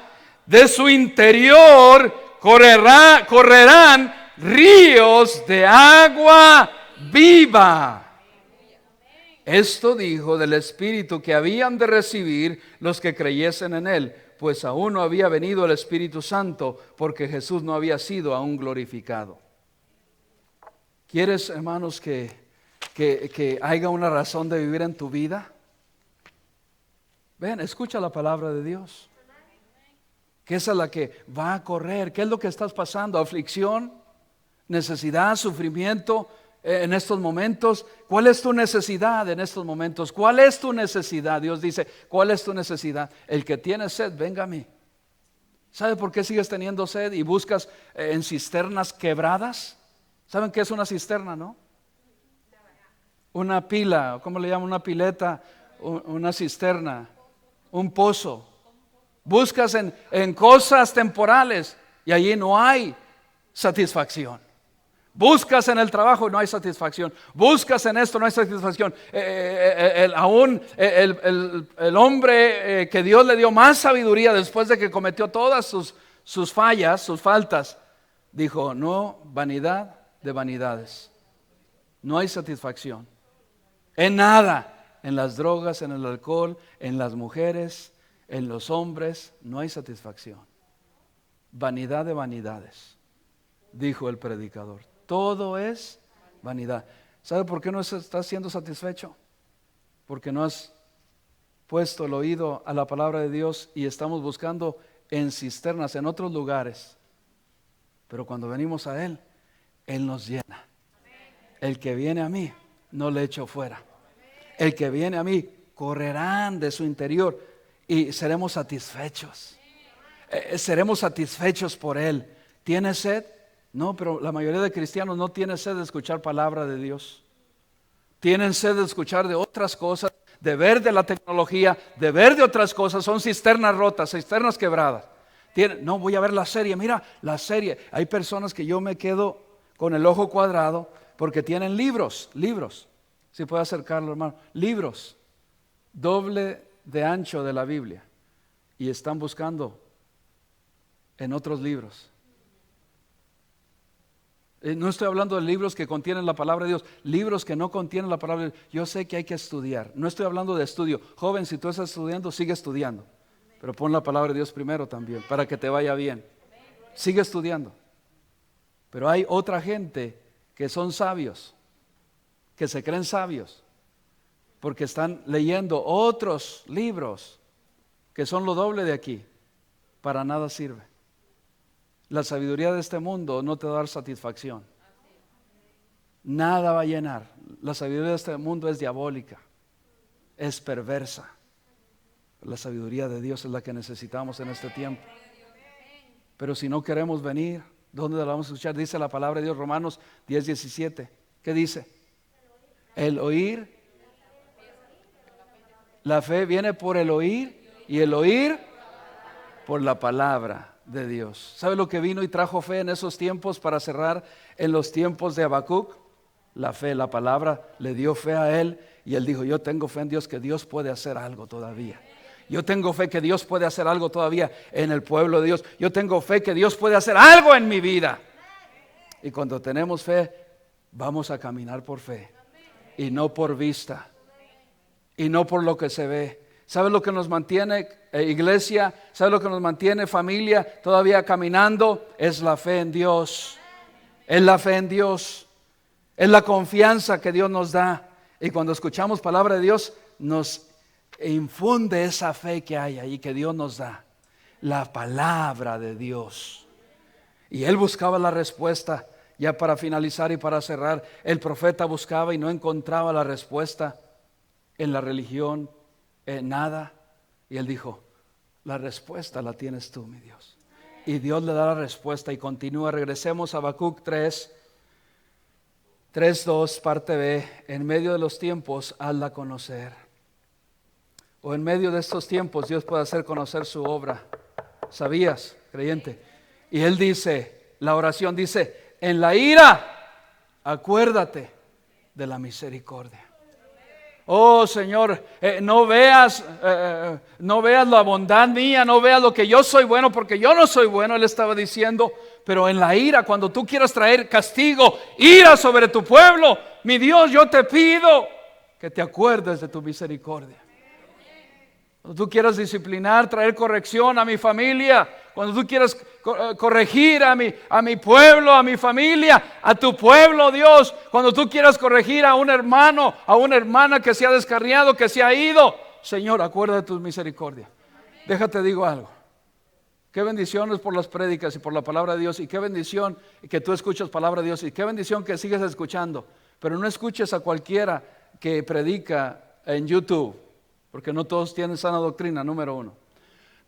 de su interior correrán ríos de agua viva. Esto dijo del Espíritu que habían de recibir los que creyesen en él, pues aún no había venido el Espíritu Santo, porque Jesús no había sido aún glorificado. ¿Quieres, hermanos, que haya una razón de vivir en tu vida? Ven, escucha la palabra de Dios. Que esa es la que va a correr. ¿Qué es lo que estás pasando? ¿Aflicción? ¿Necesidad? ¿Sufrimiento? En estos momentos, ¿cuál es tu necesidad en estos momentos? ¿Cuál es tu necesidad? Dios dice, ¿cuál es tu necesidad? El que tiene sed, venga a mí. ¿Sabe por qué sigues teniendo sed y buscas en cisternas quebradas? ¿Saben qué es una cisterna, no? Una pila, ¿cómo le llaman? Una pileta, una cisterna, un pozo. Buscas en cosas temporales y allí no hay satisfacción. Buscas en el trabajo y no hay satisfacción. Buscas en esto, no hay satisfacción. Aún el hombre que Dios le dio más sabiduría después de que cometió todas sus fallas, sus faltas, dijo: no, vanidad de vanidades. No hay satisfacción en nada, en las drogas, en el alcohol, en las mujeres, en los hombres, no hay satisfacción. Vanidad de vanidades, dijo el predicador. Todo es vanidad. ¿Sabe por qué no estás siendo satisfecho? Porque no has puesto el oído a la palabra de Dios y estamos buscando en cisternas, en otros lugares. Pero cuando venimos a Él, Él nos llena. El que viene a mí, no le echo fuera. El que viene a mí, correrán de su interior y seremos satisfechos. Seremos satisfechos por Él. ¿Tienes sed? No, pero la mayoría de cristianos no tienen sed de escuchar palabra de Dios. Tienen sed de escuchar de otras cosas, de ver de la tecnología, de ver de otras cosas. Son cisternas rotas, cisternas quebradas. No, voy a ver la serie. Mira, la serie. Hay personas que yo me quedo con el ojo cuadrado porque tienen libros. Si puede acercarlo, hermano. Libros. Doble de ancho de la Biblia. Y están buscando en otros libros. No estoy hablando de libros que contienen la palabra de Dios, libros que no contienen la palabra de Dios. Yo sé que hay que estudiar. No estoy hablando de estudio. Joven, si tú estás estudiando, sigue estudiando. Pero pon la palabra de Dios primero también, para que te vaya bien. Sigue estudiando. Pero hay otra gente que son sabios, que se creen sabios, porque están leyendo otros libros que son lo doble de aquí. Para nada sirve. La sabiduría de este mundo no te va a dar satisfacción. Nada va a llenar. La sabiduría de este mundo es diabólica, es perversa. La sabiduría de Dios es la que necesitamos en este tiempo. Pero si no queremos venir, ¿dónde la vamos a escuchar? Dice la palabra de Dios, Romanos 10:17. ¿Qué dice? El oír. La fe viene por el oír, y el oír por la palabra de Dios. ¿Sabe lo que vino y trajo fe en esos tiempos para cerrar en los tiempos de Habacuc? La fe, la palabra le dio fe a él, y él dijo: yo tengo fe en Dios, que Dios puede hacer algo todavía. Yo tengo fe que Dios puede hacer algo todavía en el pueblo de Dios. Yo tengo fe que Dios puede hacer algo en mi vida. Y cuando tenemos fe, vamos a caminar por fe y no por vista y no por lo que se ve. ¿Sabe lo que nos mantiene, iglesia? ¿Sabe lo que nos mantiene, familia, todavía caminando? Es la fe en Dios. Es la fe en Dios. Es la confianza que Dios nos da. Y cuando escuchamos palabra de Dios, nos infunde esa fe que hay ahí, que Dios nos da. La palabra de Dios. Y él buscaba la respuesta. Ya para finalizar y para cerrar, el profeta buscaba y no encontraba la respuesta en la religión, en nada. Y él dijo: la respuesta la tienes tú, mi Dios. Y Dios le da la respuesta y continúa. Regresemos a Habacuc 3:2, parte B. En medio de los tiempos, hazla conocer. O en medio de estos tiempos, Dios puede hacer conocer su obra. ¿Sabías, creyente? Y él dice, la oración dice: en la ira, acuérdate de la misericordia. Oh Señor, no veas la bondad mía, no veas lo que yo soy bueno, porque yo no soy bueno, él estaba diciendo. Pero en la ira, cuando tú quieras traer castigo, ira sobre tu pueblo, mi Dios, yo te pido que te acuerdes de tu misericordia. Cuando tú quieras disciplinar, traer corrección a mi familia, cuando tú quieras corregir a mi pueblo, a mi familia, a tu pueblo, Dios, cuando tú quieras corregir a un hermano, a una hermana que se ha descarriado, que se ha ido, Señor, acuerda de tu misericordia. Déjate digo algo. Qué bendición es por las prédicas y por la palabra de Dios, y qué bendición que tú escuchas palabra de Dios, y qué bendición que sigues escuchando, pero no escuches a cualquiera que predica en YouTube, porque no todos tienen sana doctrina, número 1.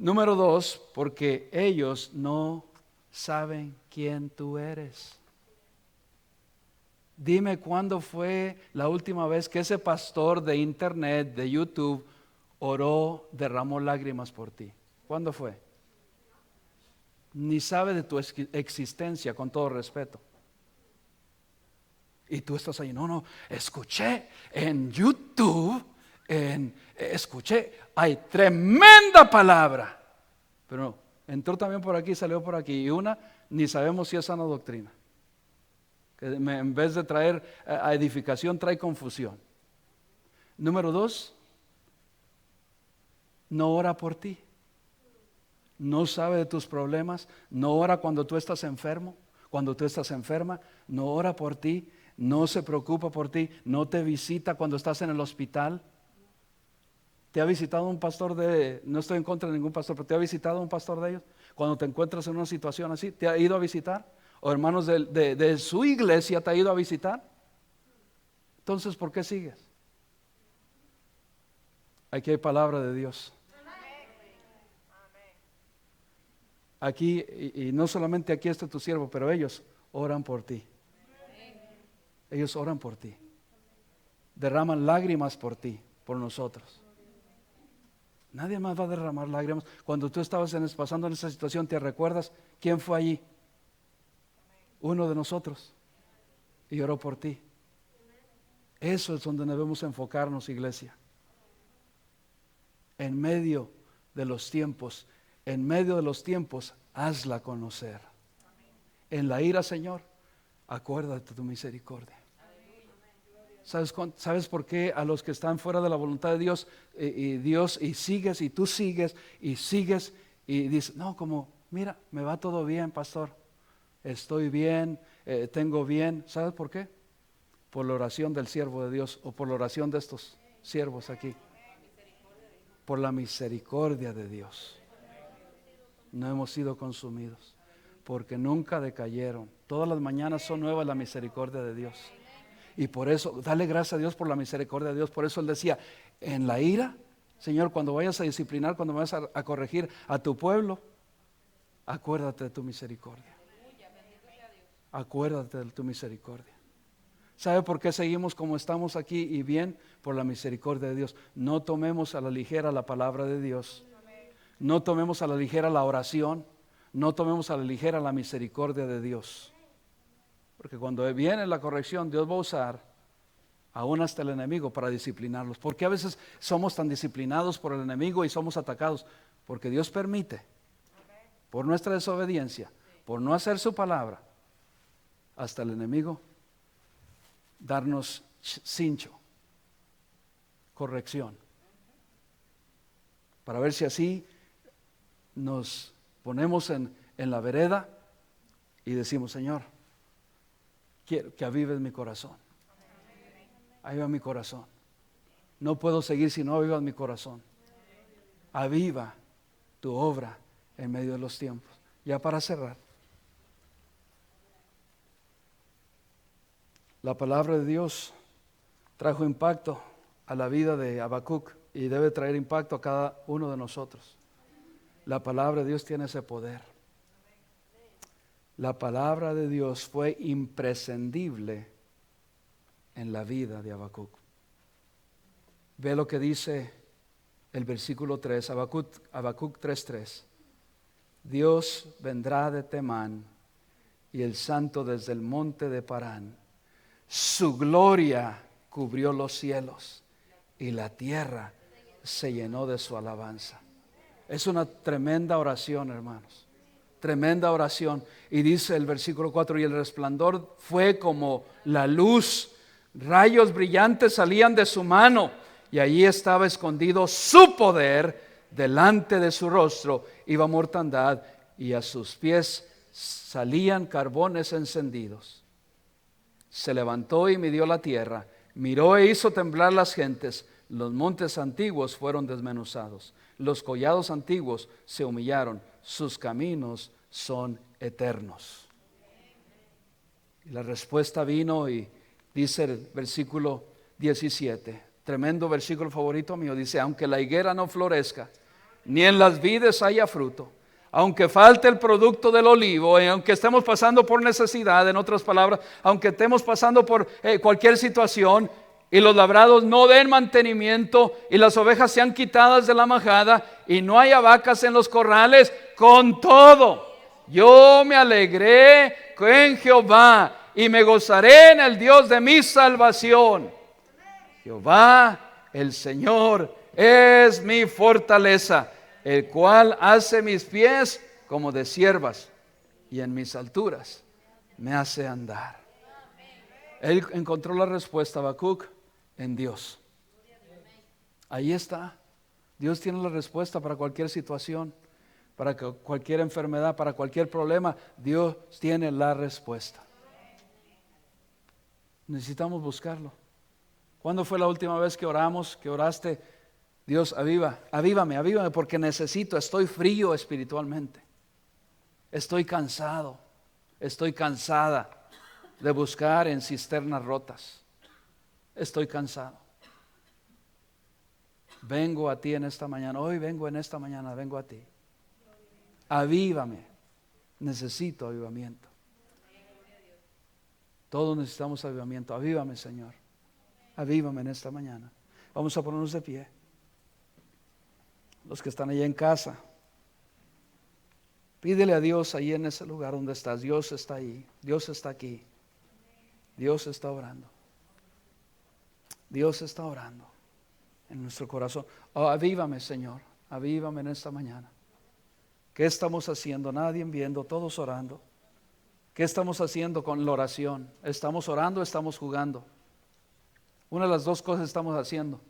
Número 2, porque ellos no saben quién tú eres. Dime cuándo fue la última vez que ese pastor de internet, de YouTube, oró, derramó lágrimas por ti. ¿Cuándo fue? Ni sabe de tu existencia, con todo respeto. Y tú estás ahí: no, escuché en YouTube, escuché, hay tremenda palabra. Pero no, entró también por aquí, salió por aquí. Y una, ni sabemos si es sana doctrina. Que en vez de traer a edificación, trae confusión. Número 2, no ora por ti. No sabe de tus problemas. No ora cuando tú estás enfermo, cuando tú estás enferma. No ora por ti. No se preocupa por ti. No te visita cuando estás en el hospital. ¿Te ha visitado un pastor no estoy en contra de ningún pastor, pero te ha visitado un pastor de ellos? Cuando te encuentras en una situación así, ¿te ha ido a visitar? ¿O hermanos de su iglesia te ha ido a visitar? Entonces, ¿por qué sigues? Aquí hay palabra de Dios. Aquí, y no solamente aquí está tu siervo, pero ellos oran por ti. Ellos oran por ti. Derraman lágrimas por ti, por nosotros. Nadie más va a derramar lágrimas. Cuando tú estabas pasando en esa situación, ¿te recuerdas quién fue allí? Uno de nosotros. Y oró por ti. Eso es donde debemos enfocarnos, iglesia. En medio de los tiempos, hazla conocer. En la ira, Señor, acuérdate de tu misericordia. ¿Sabes por qué a los que están fuera de la voluntad de Dios y sigues y tú sigues y sigues y dices, no, como, mira, me va todo bien, pastor, estoy bien, tengo bien? ¿Sabes por qué? Por la oración del siervo de Dios o por la oración de estos siervos aquí. Por la misericordia de Dios. No hemos sido consumidos porque nunca decayeron. Todas las mañanas son nuevas la misericordia de Dios. Y por eso, dale gracias a Dios por la misericordia de Dios. Por eso Él decía, en la ira, Señor, cuando vayas a disciplinar, cuando vayas a corregir a tu pueblo, acuérdate de tu misericordia. Acuérdate de tu misericordia. ¿Sabe por qué seguimos como estamos aquí y bien? Por la misericordia de Dios. No tomemos a la ligera la palabra de Dios. No tomemos a la ligera la oración. No tomemos a la ligera la misericordia de Dios. Porque cuando viene la corrección, Dios va a usar aún hasta el enemigo para disciplinarlos. Porque a veces somos tan disciplinados por el enemigo y somos atacados. Porque Dios permite, por nuestra desobediencia, por no hacer su palabra, hasta el enemigo darnos cincho, corrección, para ver si así nos ponemos en la vereda y decimos, Señor, quiero que avives mi corazón. Aviva mi corazón. No puedo seguir si no avivas mi corazón. Aviva tu obra en medio de los tiempos. Ya para cerrar, la palabra de Dios trajo impacto a la vida de Habacuc y debe traer impacto a cada uno de nosotros. La palabra de Dios tiene ese poder. La palabra de Dios fue imprescindible en la vida de Habacuc. Ve lo que dice el versículo 3, Habacuc 3:3. Dios vendrá de Temán y el santo desde el monte de Parán. Su gloria cubrió los cielos y la tierra se llenó de su alabanza. Es una tremenda oración, hermanos. Tremenda oración. Y dice el versículo 4, y el resplandor fue como la luz. Rayos brillantes salían de su mano y allí estaba escondido su poder. Delante de su rostro iba mortandad y a sus pies salían carbones encendidos. Se levantó y midió la tierra, miró e hizo temblar las gentes. Los montes antiguos fueron desmenuzados, los collados antiguos se humillaron, sus caminos son eternos. Y la respuesta vino y dice el versículo 17, tremendo versículo favorito mío, dice, aunque la higuera no florezca, ni en las vides haya fruto, aunque falte el producto del olivo, aunque estemos pasando por necesidad, en otras palabras, aunque estemos pasando por cualquier situación y los labrados no den mantenimiento y las ovejas sean quitadas de la majada y no haya vacas en los corrales, con todo, yo me alegré en Jehová y me gozaré en el Dios de mi salvación. Jehová, el Señor, es mi fortaleza, el cual hace mis pies como de ciervas y en mis alturas me hace andar. Él encontró la respuesta, Habacuc, en Dios. Ahí está. Dios tiene la respuesta para cualquier situación, para cualquier enfermedad, para cualquier problema. Dios tiene la respuesta. Necesitamos buscarlo. ¿Cuándo fue la última vez que oramos, que oraste? Dios, avívame, porque necesito, estoy frío espiritualmente. Estoy cansado, estoy cansada de buscar en cisternas rotas. Estoy cansado. Vengo a ti en esta mañana, vengo a ti. Avívame, necesito avivamiento. Todos necesitamos avivamiento. Avívame, Señor. Avívame en esta mañana. Vamos a ponernos de pie. los que están allá en casa, pídele a Dios ahí en ese lugar donde estás. Dios está ahí, Dios está aquí, Dios está orando. Dios está orando en nuestro corazón. Oh, avívame, Señor, avívame en esta mañana. ¿Qué estamos haciendo? Nadie viendo, todos orando. ¿Qué estamos haciendo con la oración? ¿Estamos orando o estamos jugando? Una de las dos cosas estamos haciendo.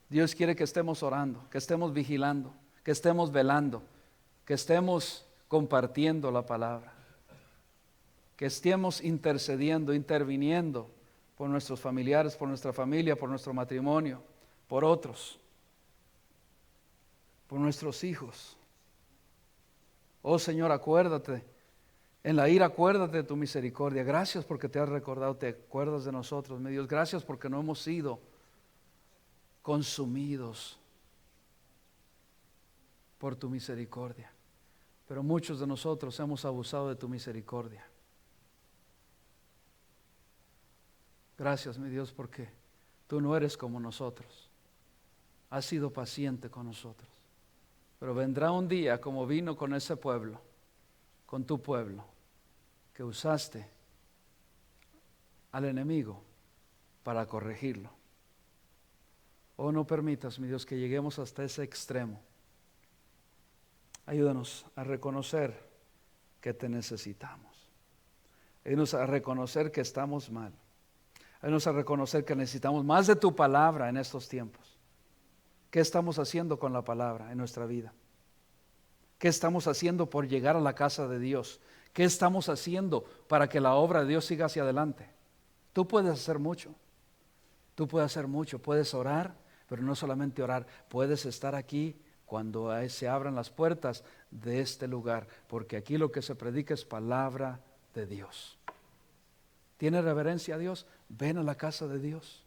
Dios quiere que estemos orando, que estemos vigilando, que estemos velando, que estemos compartiendo la palabra, que estemos intercediendo, interviniendo por nuestros familiares, por nuestra familia, por nuestro matrimonio, por otros, por nuestros hijos. Oh Señor, acuérdate, en la ira acuérdate de tu misericordia. Gracias porque te has recordado, te acuerdas de nosotros, mi Dios. Gracias porque no hemos sido consumidos por tu misericordia, pero muchos de nosotros hemos abusado de tu misericordia. Gracias, mi Dios, porque tú no eres como nosotros. Has sido paciente con nosotros. Pero vendrá un día, como vino con ese pueblo, con tu pueblo, que usaste al enemigo para corregirlo. Oh, no permitas, mi Dios, que lleguemos hasta ese extremo. Ayúdanos a reconocer que te necesitamos. Ayúdanos a reconocer que estamos mal. Ayúdanos a reconocer que necesitamos más de tu palabra en estos tiempos. ¿Qué estamos haciendo con la palabra en nuestra vida? ¿Qué estamos haciendo por llegar a la casa de Dios? ¿Qué estamos haciendo para que la obra de Dios siga hacia adelante? Tú puedes hacer mucho. Tú puedes hacer mucho. Puedes orar, pero no solamente orar. Puedes estar aquí cuando se abran las puertas de este lugar, porque aquí lo que se predica es palabra de Dios. ¿Tiene reverencia a Dios? Ven a la casa de Dios.